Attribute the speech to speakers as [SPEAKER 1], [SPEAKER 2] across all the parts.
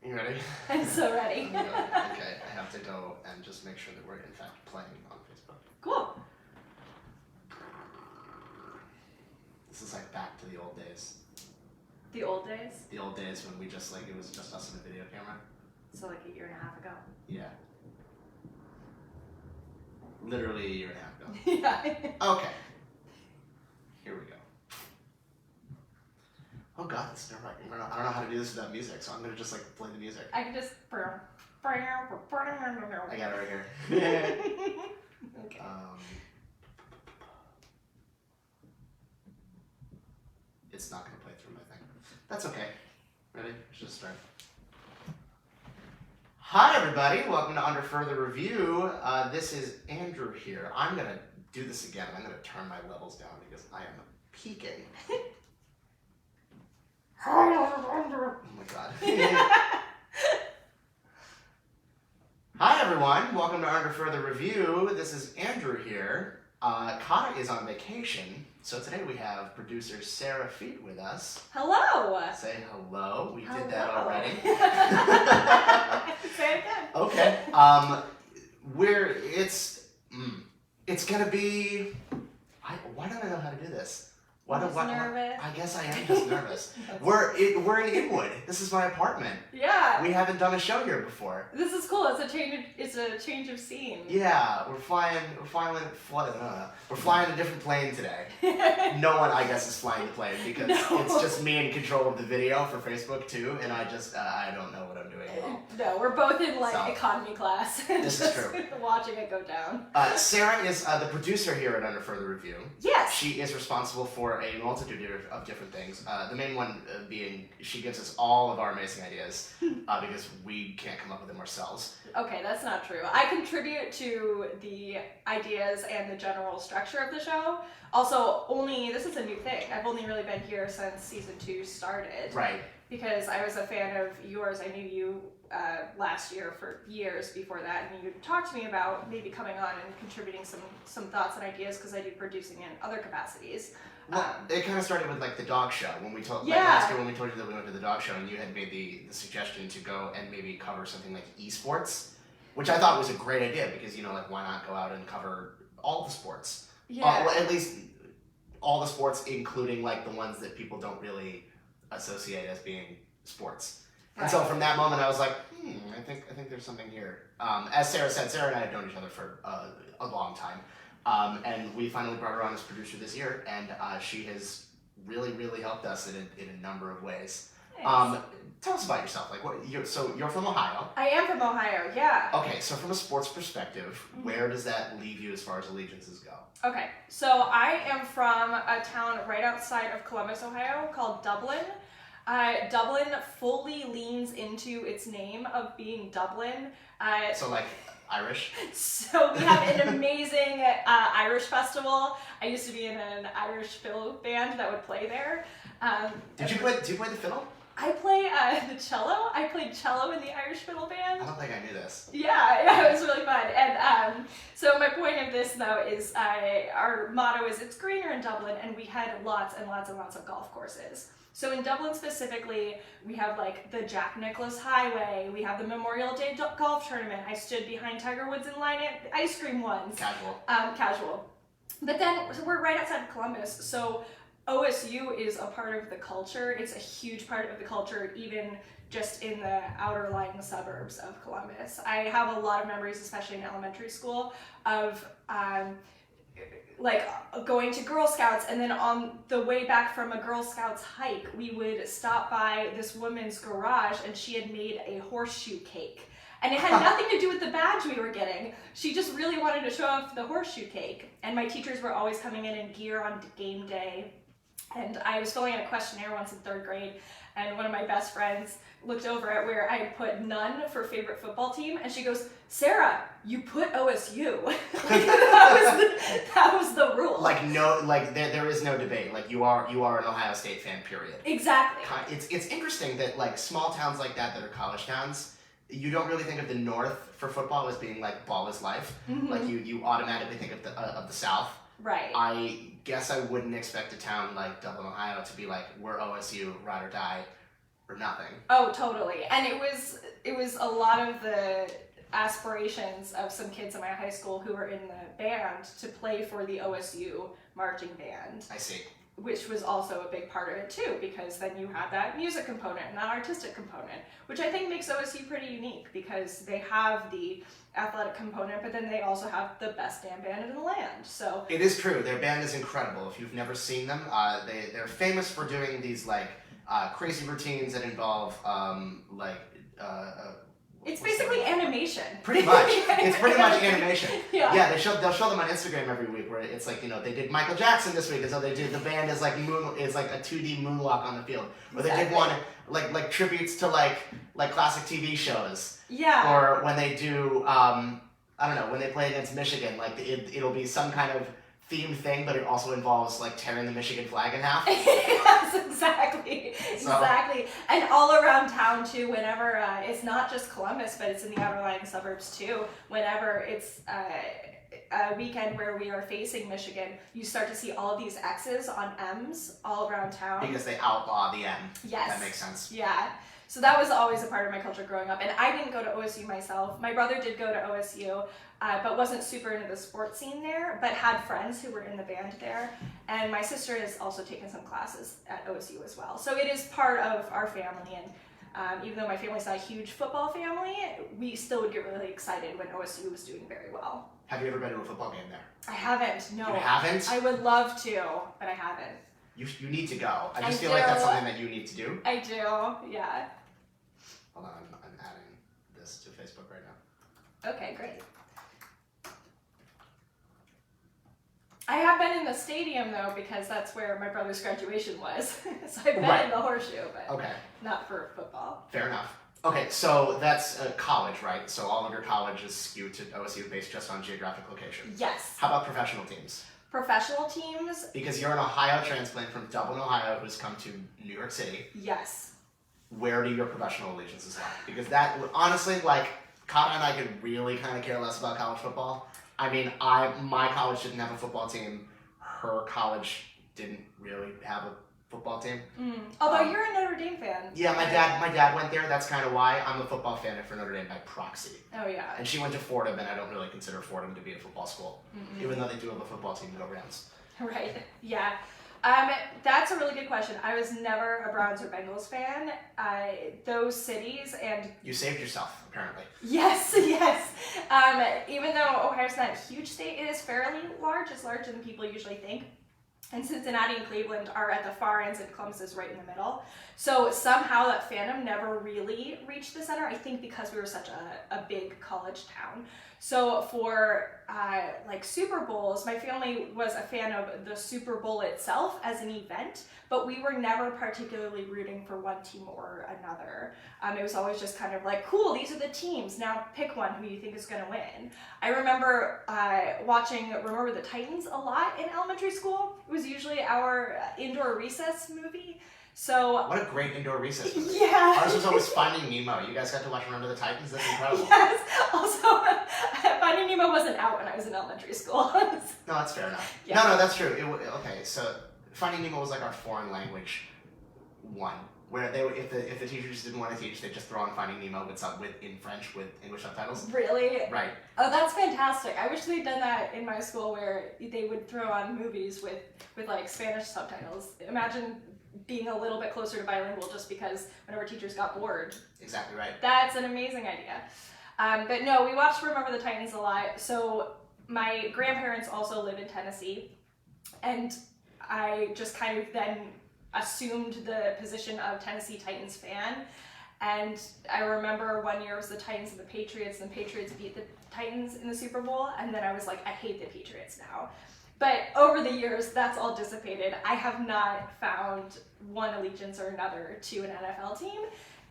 [SPEAKER 1] You ready?
[SPEAKER 2] I'm so ready.
[SPEAKER 1] Okay, I have to go and just make sure that we're in fact playing on Facebook.
[SPEAKER 2] Cool.
[SPEAKER 1] This is like back to the old days.
[SPEAKER 2] The old days?
[SPEAKER 1] The old days when we just it was just us and a video camera.
[SPEAKER 2] So like a year and a half ago.
[SPEAKER 1] Yeah. Literally a year and a half ago.
[SPEAKER 2] Yeah.
[SPEAKER 1] Okay. Here we go. Oh god, it's nerve-wracking. I don't know how to do this without music, so I'm gonna just play the music.
[SPEAKER 2] I can just.
[SPEAKER 1] I got it right here.
[SPEAKER 2] Okay.
[SPEAKER 1] It's not gonna play through my thing. That's okay. Ready? Let's just start. Hi everybody, welcome to Under Further Review. This is Andrew here. I'm gonna do this again. I'm gonna turn my levels down because I am peaking. Oh my god. Hi everyone, welcome to Under Further Review. This is Andrew here. Kata is on vacation, so today we have producer Sarah Feet with us.
[SPEAKER 2] Hello.
[SPEAKER 1] Say hello. We did that already.
[SPEAKER 2] Say it again.
[SPEAKER 1] Okay. It's gonna be. Why don't I know how to do this?
[SPEAKER 2] Nervous.
[SPEAKER 1] I guess I am just nervous. We're in Inwood. This is my apartment.
[SPEAKER 2] Yeah.
[SPEAKER 1] We haven't done a show here before.
[SPEAKER 2] This is cool. It's a change of scene.
[SPEAKER 1] Yeah, we're flying a different plane today. No one, I guess, is flying the plane because it's just me in control of the video for Facebook too, and I don't know what I'm doing at all.
[SPEAKER 2] No, we're both in economy class.
[SPEAKER 1] This is true.
[SPEAKER 2] Watching it go down.
[SPEAKER 1] Sarah is the producer here at Under Further Review.
[SPEAKER 2] Yes.
[SPEAKER 1] She is responsible for a multitude of different things. The main one being she gives us all of our amazing ideas because we can't come up with them ourselves.
[SPEAKER 2] Okay, that's not true. I contribute to the ideas and the general structure of the show. Also, this is a new thing. I've only really been here since season 2 started.
[SPEAKER 1] Right.
[SPEAKER 2] Because I was a fan of yours. I knew you last year for years before that, and you talked to me about maybe coming on and contributing some thoughts and ideas because I do producing in other capacities.
[SPEAKER 1] Well, it kind of started with the dog show when we told last year when we told you that we went to the dog show and you had made the suggestion to go and maybe cover something like esports, which I thought was a great idea because why not go out and cover all the sports?
[SPEAKER 2] Yeah.
[SPEAKER 1] Well, at least all the sports, including the ones that people don't really associate as being sports. Right. And so from that moment, I was like, I think there's something here. As Sarah said, Sarah and I have known each other for a long time. And we finally brought her on as producer this year, and she has really, really helped us in a number of ways. Nice. Tell us about yourself. So you're from Ohio.
[SPEAKER 2] I am from Ohio, yeah.
[SPEAKER 1] Okay, so from a sports perspective, where does that leave you as far as allegiances go?
[SPEAKER 2] Okay, so I am from a town right outside of Columbus, Ohio, called Dublin. Dublin fully leans into its name of being Dublin.
[SPEAKER 1] So Irish?
[SPEAKER 2] So we have an amazing Irish festival. I used to be in an Irish fiddle band that would play there.
[SPEAKER 1] Do you play the fiddle?
[SPEAKER 2] I play the cello. I played cello in the Irish fiddle band.
[SPEAKER 1] I don't think I knew this.
[SPEAKER 2] Yeah, it was really fun. And so my point of this, though, is our motto is it's greener in Dublin, and we had lots and lots and lots of golf courses. So in Dublin specifically, we have the Jack Nicklaus Highway, we have the Memorial Day golf tournament. I stood behind Tiger Woods in line at ice cream once. Casual. But then we're right outside of Columbus, so OSU is a part of the culture. It's a huge part of the culture, even just in the outer lying suburbs of Columbus. I have a lot of memories, especially in elementary school, of going to Girl Scouts, and then on the way back from a Girl Scouts hike, we would stop by this woman's garage, and she had made a horseshoe cake. And it had nothing to do with the badge we were getting. She just really wanted to show off the horseshoe cake. And my teachers were always coming in gear on game day. And I was filling out a questionnaire once in 3rd grade, and one of my best friends looked over at where I had put none for favorite football team, and she goes, "Sarah, you put OSU." that was the rule.
[SPEAKER 1] There is no debate. You are an Ohio State fan, period.
[SPEAKER 2] Exactly.
[SPEAKER 1] It's interesting that small towns like that are college towns, you don't really think of the North for football as being ball is life. Mm-hmm. You automatically think of the South.
[SPEAKER 2] Right.
[SPEAKER 1] I guess I wouldn't expect a town like Dublin, Ohio to be we're OSU, ride or die. or nothing.
[SPEAKER 2] Oh, totally. And it was a lot of the aspirations of some kids in my high school who were in the band to play for the OSU marching band.
[SPEAKER 1] I see.
[SPEAKER 2] Which was also a big part of it too, because then you had that music component and that artistic component, which I think makes OSU pretty unique because they have the athletic component, but then they also have the best damn band in the land. So
[SPEAKER 1] it is true. Their band is incredible. If you've never seen them, they're famous for doing these like crazy routines that involve
[SPEAKER 2] it's basically animation.
[SPEAKER 1] Pretty much. It's pretty much animation.
[SPEAKER 2] Yeah.
[SPEAKER 1] Yeah, they'll show them on Instagram every week where it's like, they did Michael Jackson this week, and so they did, the band is like a 2D moonwalk on the field. Or they did one like tributes to like classic TV shows.
[SPEAKER 2] Yeah.
[SPEAKER 1] Or when they do I don't know, when they play against Michigan, like it'll be some kind of themed thing, but it also involves like tearing the Michigan flag in half.
[SPEAKER 2] Yes, exactly. Exactly. And all around town too, whenever it's not just Columbus, but it's in the outlying suburbs too. Whenever it's a weekend where we are facing Michigan, you start to see all of these X's on M's all around town.
[SPEAKER 1] Because they outlaw the M.
[SPEAKER 2] Yes.
[SPEAKER 1] That makes sense.
[SPEAKER 2] Yeah. So that was always a part of my culture growing up. And I didn't go to OSU myself. My brother did go to OSU, but wasn't super into the sports scene there, but had friends who were in the band there. And my sister has also taken some classes at OSU as well. So it is part of our family. And even though my family's not a huge football family, we still would get really excited when OSU was doing very well.
[SPEAKER 1] Have you ever been to a football game there?
[SPEAKER 2] I haven't, no.
[SPEAKER 1] You haven't?
[SPEAKER 2] I would love to, but I haven't.
[SPEAKER 1] You need to go. I just feel
[SPEAKER 2] do.
[SPEAKER 1] like that's something that you need to do.
[SPEAKER 2] I do, yeah.
[SPEAKER 1] Hold on, I'm adding this to Facebook right now.
[SPEAKER 2] Okay, great. I have been in the stadium though, because that's where my brother's graduation was. So I've been in the horseshoe, but not for football.
[SPEAKER 1] Fair enough. Okay, so that's college, right? So all of your college is skewed to OSU based just on geographic location.
[SPEAKER 2] Yes.
[SPEAKER 1] How about professional teams?
[SPEAKER 2] Professional teams?
[SPEAKER 1] Because you're an Ohio transplant from Dublin, Ohio, who's come to New York City.
[SPEAKER 2] Yes.
[SPEAKER 1] Where do your professional allegiances lie? Because that, honestly, like, Kata and I could really kind of care less about college football. I mean, my college didn't have a football team. Her college didn't really have a football team.
[SPEAKER 2] Although you're a Notre Dame fan.
[SPEAKER 1] Yeah, my dad went there. That's kind of why I'm a football fan for Notre Dame by proxy.
[SPEAKER 2] Oh yeah.
[SPEAKER 1] And she went to Fordham, and I don't really consider Fordham to be a football school, even though they do have a football team, go Rams.
[SPEAKER 2] Right. Yeah. That's a really good question. I was never a Browns or Bengals fan. Those cities and...
[SPEAKER 1] You saved yourself, apparently.
[SPEAKER 2] Yes, yes. Even though Ohio's not a huge state, it is fairly large. It's larger than people usually think. And Cincinnati and Cleveland are at the far ends and Columbus is right in the middle. So somehow that fandom never really reached the center, I think because we were such a big college town. So for like Super Bowls, my family was a fan of the Super Bowl itself as an event, but we were never particularly rooting for one team or another. It was always just kind of like, cool, these are the teams, now pick one who you think is going to win. I remember watching Remember the Titans a lot in elementary school. It was usually our indoor recess movie. So
[SPEAKER 1] what a great indoor recess movie.
[SPEAKER 2] Yeah.
[SPEAKER 1] Ours was always Finding Nemo. You guys got to watch Remember the Titans? That's incredible.
[SPEAKER 2] Yes. Also, Finding Nemo wasn't out when I was in elementary school.
[SPEAKER 1] No, that's fair enough.
[SPEAKER 2] Yeah.
[SPEAKER 1] No, that's true. Okay, so Finding Nemo was like our foreign language one, where they if the teachers didn't want to teach, they'd just throw on Finding Nemo in French with English subtitles.
[SPEAKER 2] Really?
[SPEAKER 1] Right.
[SPEAKER 2] Oh, that's fantastic. I wish they'd done that in my school where they would throw on movies with like Spanish subtitles. Imagine being a little bit closer to bilingual just because whenever teachers got bored.
[SPEAKER 1] Exactly right.
[SPEAKER 2] That's an amazing idea. But no, we watched Remember the Titans a lot. So my grandparents also live in Tennessee, and I just kind of then assumed the position of Tennessee Titans fan. And I remember one year it was the Titans and the Patriots, and the Patriots beat the Titans in the Super Bowl, and then I was like, I hate the Patriots now. But over the years, that's all dissipated. I have not found one allegiance or another to an NFL team.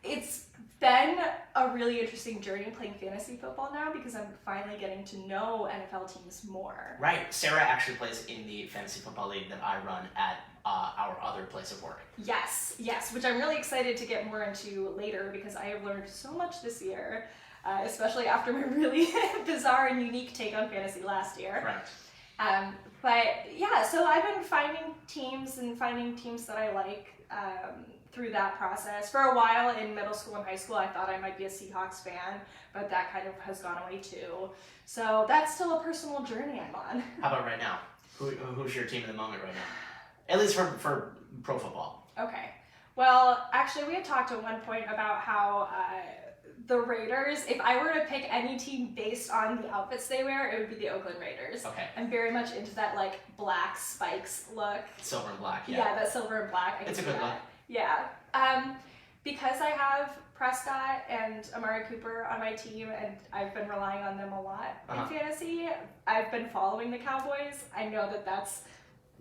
[SPEAKER 2] It's been a really interesting journey playing fantasy football now because I'm finally getting to know NFL teams more.
[SPEAKER 1] Right. Sarah actually plays in the fantasy football league that I run at our other place of work.
[SPEAKER 2] Yes, which I'm really excited to get more into later because I have learned so much this year, especially after my really bizarre and unique take on fantasy last year.
[SPEAKER 1] Correct.
[SPEAKER 2] But yeah, so I've been finding teams that I like through that process. For a while in middle school and high school, I thought I might be a Seahawks fan, but that kind of has gone away too. So that's still a personal journey I'm on.
[SPEAKER 1] How about right now? Who's your team in the moment right now? At least for pro football.
[SPEAKER 2] Okay. Well, actually, we had talked at one point about how the Raiders, if I were to pick any team based on the outfits they wear, it would be the Oakland Raiders.
[SPEAKER 1] Okay.
[SPEAKER 2] I'm very much into that like black spikes look.
[SPEAKER 1] Silver and black, yeah.
[SPEAKER 2] Yeah, that silver and black.
[SPEAKER 1] It's a good look.
[SPEAKER 2] Yeah. Because I have Prescott and Amari Cooper on my team, and I've been relying on them a lot in fantasy. I've been following the Cowboys. I know that that's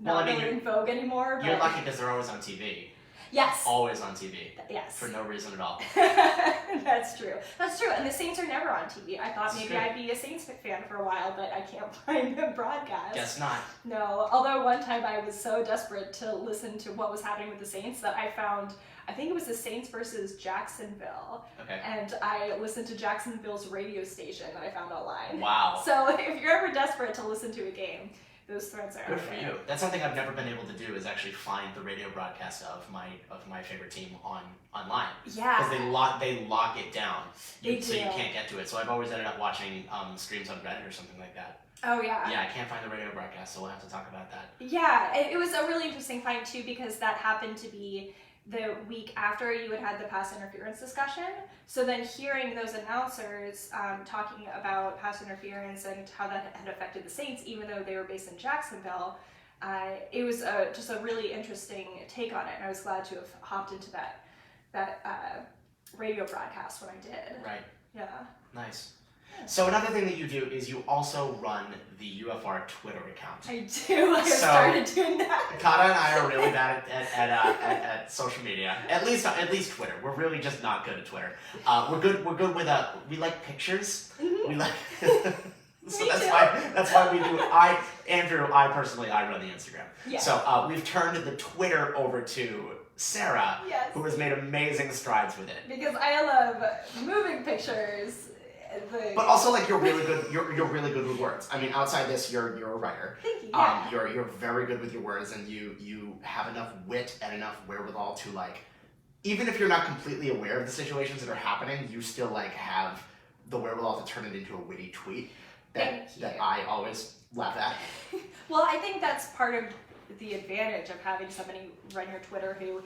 [SPEAKER 2] not really in vogue anymore.
[SPEAKER 1] You're lucky because they're always on TV.
[SPEAKER 2] Yes.
[SPEAKER 1] Always on TV.
[SPEAKER 2] Yes.
[SPEAKER 1] For no reason at all.
[SPEAKER 2] That's true. That's true. And the Saints are never on TV. I thought maybe I'd be a Saints fan for a while, but I can't find a broadcast.
[SPEAKER 1] Guess not.
[SPEAKER 2] No. Although one time I was so desperate to listen to what was happening with the Saints that I found, I think it was the Saints versus Jacksonville.
[SPEAKER 1] Okay.
[SPEAKER 2] And I listened to Jacksonville's radio station that I found online.
[SPEAKER 1] Wow.
[SPEAKER 2] So if you're ever desperate to listen to a game, those threads are
[SPEAKER 1] good for you. That's something I've never been able to do, is actually find the radio broadcast of my favorite team online.
[SPEAKER 2] Yeah.
[SPEAKER 1] Because they lock it down. So you
[SPEAKER 2] do.
[SPEAKER 1] can't get to it. So I've always ended up watching streams on Reddit or something like that.
[SPEAKER 2] Oh yeah.
[SPEAKER 1] Yeah, I can't find the radio broadcast, so we'll have to talk about that.
[SPEAKER 2] Yeah, it was a really interesting find too, because that happened to be the week after you had the pass interference discussion. So then hearing those announcers talking about pass interference and how that had affected the Saints, even though they were based in Jacksonville, it was just a really interesting take on it. And I was glad to have hopped into that radio broadcast when I did.
[SPEAKER 1] Right.
[SPEAKER 2] Yeah.
[SPEAKER 1] Nice. So another thing that you do is you also run the UFR Twitter account.
[SPEAKER 2] I do. I started doing that.
[SPEAKER 1] Kata and I are really bad at social media. At least Twitter. We're really just not good at Twitter. We're good with we like pictures.
[SPEAKER 2] Mm-hmm.
[SPEAKER 1] We like. So that's why we do. I run the Instagram.
[SPEAKER 2] Yeah.
[SPEAKER 1] So we've turned the Twitter over to Sarah,
[SPEAKER 2] yes,
[SPEAKER 1] who has made amazing strides with it.
[SPEAKER 2] Because I love moving pictures.
[SPEAKER 1] But also, like, you're really good. You're really good with words. I mean, outside this, you're a writer.
[SPEAKER 2] Thank you. Yeah.
[SPEAKER 1] You're very good with your words, and you have enough wit and enough wherewithal to, like, even if you're not completely aware of the situations that are happening, you still like have the wherewithal to turn it into a witty tweet that I always laugh at.
[SPEAKER 2] Well, I think that's part of the advantage of having somebody run your Twitter who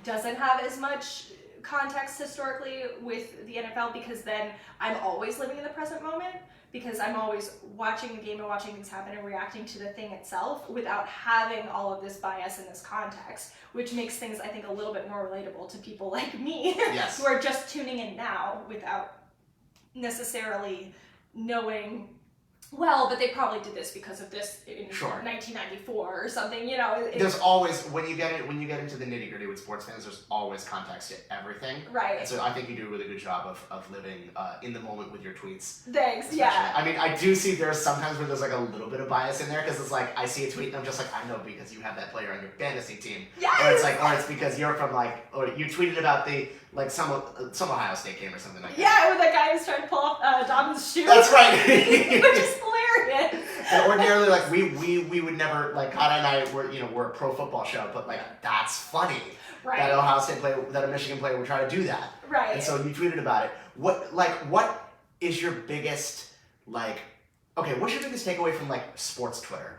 [SPEAKER 2] doesn't have as much context historically with the NFL, because then I'm always living in the present moment, because I'm always watching the game and watching things happen and reacting to the thing itself without having all of this bias and this context, which makes things, I think, a little bit more relatable to people like me.
[SPEAKER 1] Yes.
[SPEAKER 2] Who are just tuning in now without necessarily knowing, well, but they probably did this because of this in 1994 or something, you know.
[SPEAKER 1] There's always, when you get into the nitty gritty with sports fans, there's always context to everything.
[SPEAKER 2] Right.
[SPEAKER 1] And so I think you do a really good job of living in the moment with your tweets.
[SPEAKER 2] Thanks,
[SPEAKER 1] especially.
[SPEAKER 2] yeah.
[SPEAKER 1] I mean, I do see there's sometimes where there's like a little bit of bias in there, because it's like, I see a tweet and I'm just like, I know because you have that player on your fantasy team.
[SPEAKER 2] Yes!
[SPEAKER 1] Or it's because you're from like, or you tweeted about the, like some Ohio State game or something like that.
[SPEAKER 2] Yeah, when that guy was trying to pull off Dobbins' shoe.
[SPEAKER 1] That's right.
[SPEAKER 2] Which is hilarious.
[SPEAKER 1] And ordinarily, like, we would never, like, Kata and I we're a pro football show, but like, that's funny.
[SPEAKER 2] Right.
[SPEAKER 1] That Ohio State player, that a Michigan player would try to do that.
[SPEAKER 2] Right.
[SPEAKER 1] And so you tweeted about it. What is your biggest, like, okay, what's your biggest takeaway from, like, sports Twitter?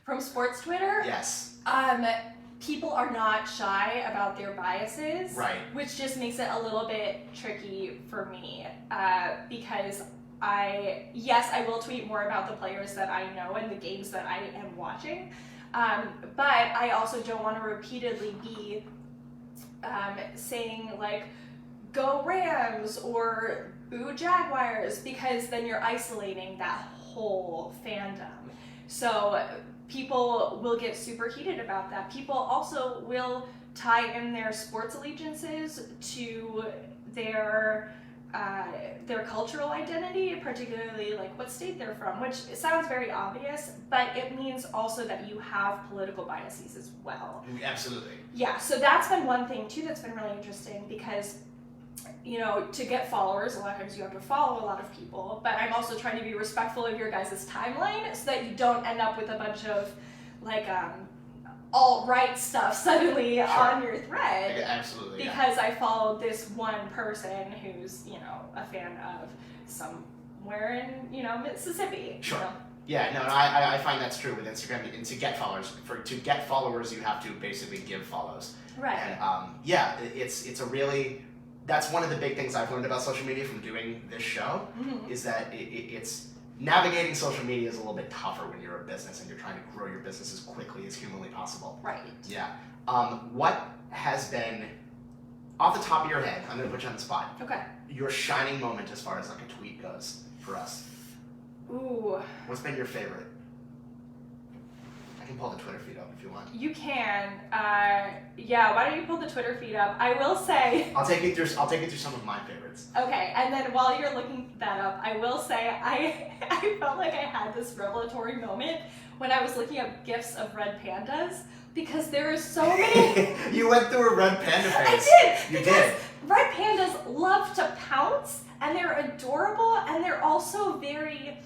[SPEAKER 2] From sports Twitter?
[SPEAKER 1] Yes.
[SPEAKER 2] People are not shy about their biases.
[SPEAKER 1] Right.
[SPEAKER 2] Which just makes it a little bit tricky for me, because I will tweet more about the players that I know and the games that I am watching, but I also don't want to repeatedly be saying, like, go Rams or boo Jaguars, because then you're isolating that whole fandom. So people will get super heated about that. People also will tie in their sports allegiances to their cultural identity, particularly like what state they're from, which sounds very obvious, but it means also that you have political biases as well.
[SPEAKER 1] Absolutely.
[SPEAKER 2] Yeah, so that's been one thing too that's been really interesting, because you know, to get followers, a lot of times you have to follow a lot of people, but I'm also trying to be respectful of your guys' timeline so that you don't end up with a bunch of like alt-right stuff suddenly on your thread.
[SPEAKER 1] Yeah, absolutely.
[SPEAKER 2] Because I followed this one person who's, you know, a fan of somewhere in, you know, Mississippi.
[SPEAKER 1] Sure.
[SPEAKER 2] You know?
[SPEAKER 1] Yeah, no, I find that's true with Instagram. And to get followers, you have to basically give follows.
[SPEAKER 2] Right.
[SPEAKER 1] And yeah, it's a really, that's one of the big things I've learned about social media from doing this show, is that it's navigating social media is a little bit tougher when you're a business and you're trying to grow your business as quickly as humanly possible.
[SPEAKER 2] Right.
[SPEAKER 1] Yeah. What has been, off the top of your head, I'm going to put you on the spot,
[SPEAKER 2] Okay.
[SPEAKER 1] your shining moment as far as like a tweet goes for us?
[SPEAKER 2] Ooh.
[SPEAKER 1] What's been your favorite? I can pull the Twitter feed up if you want.
[SPEAKER 2] You can. Yeah, why don't you pull the Twitter feed up? I will say.
[SPEAKER 1] I'll take you through some of my favorites.
[SPEAKER 2] Okay, and then while you're looking that up, I will say I felt like I had this revelatory moment when I was looking up GIFs of red pandas, because there are so many.
[SPEAKER 1] You went through a red panda phase.
[SPEAKER 2] I did.
[SPEAKER 1] You did.
[SPEAKER 2] Red pandas love to pounce, and they're adorable, and they're also very.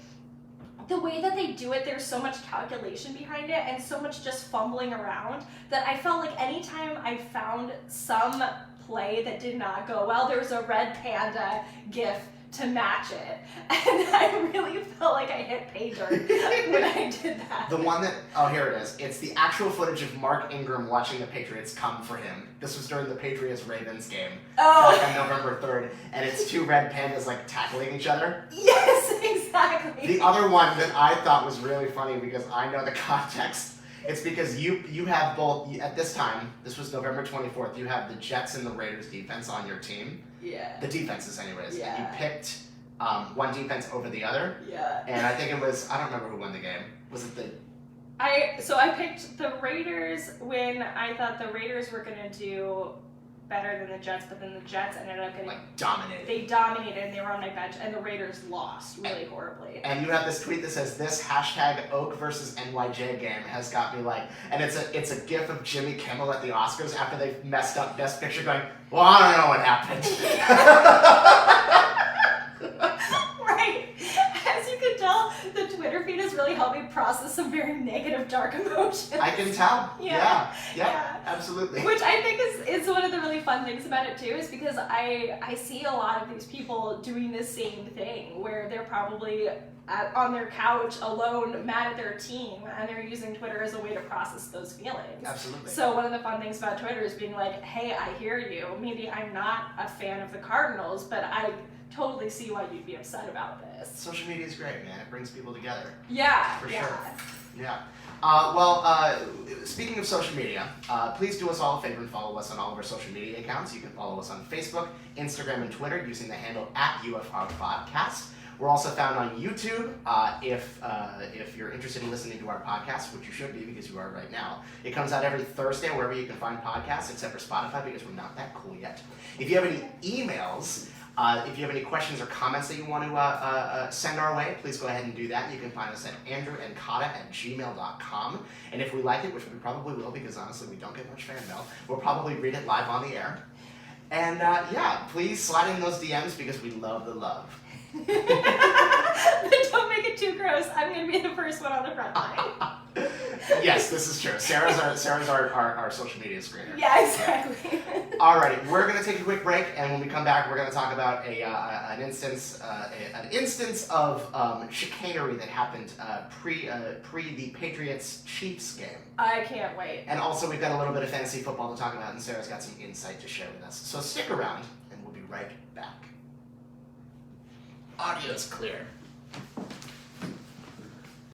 [SPEAKER 2] The way that they do it, there's so much calculation behind it and so much just fumbling around that I felt like anytime I found some play that did not go well, there was a red panda GIF to match it. And I really felt like I hit pay dirt when I did that.
[SPEAKER 1] The one that, oh, here it is. It's the actual footage of Mark Ingram watching the Patriots come for him. This was during the Patriots-Ravens game back on November 3rd, and it's two red pandas like tackling each other.
[SPEAKER 2] Yes, exactly.
[SPEAKER 1] The other one that I thought was really funny because I know the context, it's because you have both, at this time, this was November 24th, you have the Jets and the Raiders defense on your team.
[SPEAKER 2] Yeah.
[SPEAKER 1] The defenses anyways.
[SPEAKER 2] Yeah.
[SPEAKER 1] And you picked one defense over the other.
[SPEAKER 2] Yeah.
[SPEAKER 1] And I think it was, I don't remember who won the game. Was it the...
[SPEAKER 2] I picked the Raiders when I thought the Raiders were going to do better than the Jets, but then the Jets ended up getting...
[SPEAKER 1] Like, dominated.
[SPEAKER 2] They dominated, and they were on my bench, and the Raiders lost really horribly.
[SPEAKER 1] And you have this tweet that says, this hashtag Oak versus NYJ game has got me like... And it's a gif of Jimmy Kimmel at the Oscars after they've messed up Best Picture going, well, I don't know what happened.
[SPEAKER 2] Right. As you can tell, the Twitter feed has really helped me process some very negative, dark emotions.
[SPEAKER 1] I can tell.
[SPEAKER 2] Yeah.
[SPEAKER 1] Yeah, absolutely.
[SPEAKER 2] Which I think is one of the really fun things about it too, is because I see a lot of these people doing the same thing, where they're probably on their couch alone, mad at their team, and they're using Twitter as a way to process those feelings.
[SPEAKER 1] Absolutely.
[SPEAKER 2] So one of the fun things about Twitter is being like, hey, I hear you. Maybe I'm not a fan of the Cardinals, but I totally see why you'd be upset about this.
[SPEAKER 1] Social media is great, man. It brings people together.
[SPEAKER 2] Yeah.
[SPEAKER 1] For
[SPEAKER 2] yeah.
[SPEAKER 1] sure. Yeah. Speaking of social media, please do us all a favor and follow us on all of our social media accounts. You can follow us on Facebook, Instagram, and Twitter using the handle @UFR Podcast. We're also found on YouTube. If you're interested in listening to our podcast, which you should be because you are right now, it comes out every Thursday wherever you can find podcasts, except for Spotify because we're not that cool yet. If you have any emails, if you have any questions or comments that you want to send our way, please go ahead and do that. You can find us at andrewandkata@gmail.com. And if we like it, which we probably will because honestly we don't get much fan mail, we'll probably read it live on the air. And yeah, please slide in those DMs because we love the love.
[SPEAKER 2] But don't make it too gross. I'm going to be the first one on the front line.
[SPEAKER 1] Yes, this is true. Sarah's our social media screener.
[SPEAKER 2] Yeah, exactly.
[SPEAKER 1] Alrighty, we're gonna take a quick break, and when we come back, we're gonna talk about an instance of chicanery that happened pre the Patriots-Chiefs game.
[SPEAKER 2] I can't wait.
[SPEAKER 1] And also, we've got a little bit of fantasy football to talk about, and Sarah's got some insight to share with us. So stick around, and we'll be right back. Audio's clear.